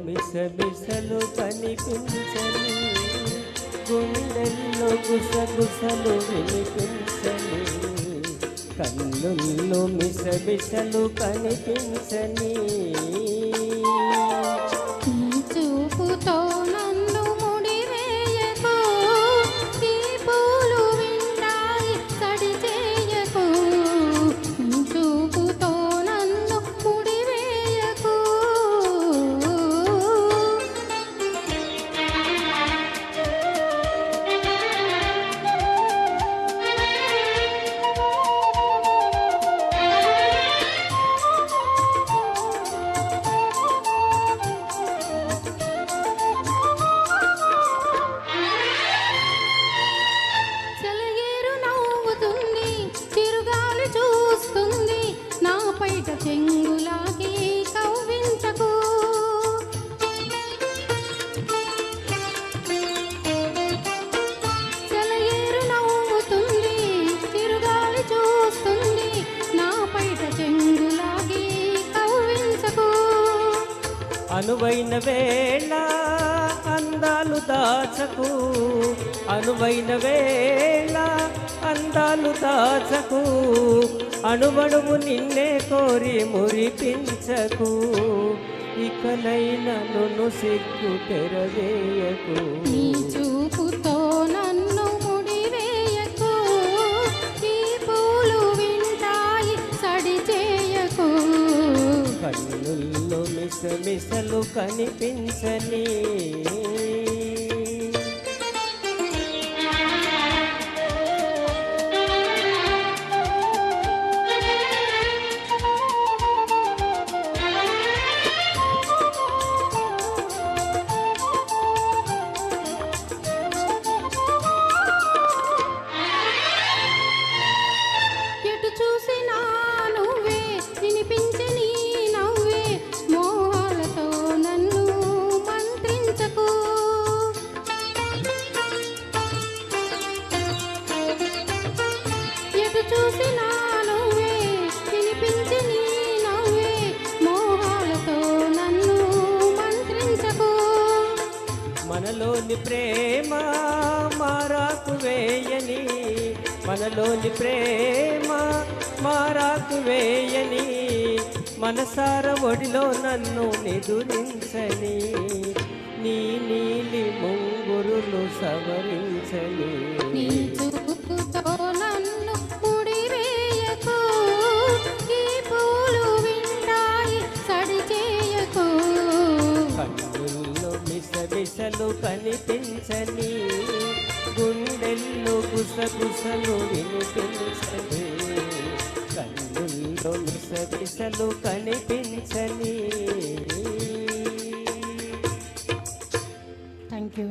మిసమిసలు కనిపించని, గుండెల్లో గుసగుసలు వినిపించని, కన్నుల్లో మిసమిసలు కనిపించని, చూపుతో నన్ను ముడివేయకు, ఈ పూలు వింటాయి సడి చేయకు, చూపుతో నన్ను ముడివేయకు. చెంగులాగి కవ్వించకు, సెలయేరు నవ్వుతుంది, చిరుగాలి చూస్తుంది, నా పైట చెంగులాగి కవ్వించకు. అనువైన వేళ అందాలు దాచకు, అనువైన వేళ అందాలు దాచకు, అణువణువు నిన్నే కోరి మురిపించకు, ఇకనైనా నన్ను సిగ్గు తెరవేయకు. నీ చూపుతో నన్ను ముడివేయకు, ఈ పూలు వింటాయి సడి చేయకు, కన్నుల్లో మిసమిసలు కనిపించని, చూసినా నువ్వే వినిపించని నవ్వే, మోహాలతో నన్ను మంత్రించకు, ఎటు చూసినా నువ్వే వినిపించని నవ్వే, మోహాలతో నన్ను మంత్రించకు. మనలోని ప్రేమ మారాకు వేయని, మనలోని ప్రేమ మారాకు వేయని, మనసార ఒడిలో నన్ను నిదురించని, నీ నీలి ముంగురులు సవరించని, నీ చూపుతో నన్ను ముడివేయకు, ఈ పూలు వింటాయి సడి చేయకు, కన్నుల్లో మిసమిసలు కనిపించని, గుండెల్లో గుసగుసలు వినిపించని, కన్నుల్లో మిసమిసలు కనిపించని. Thank you.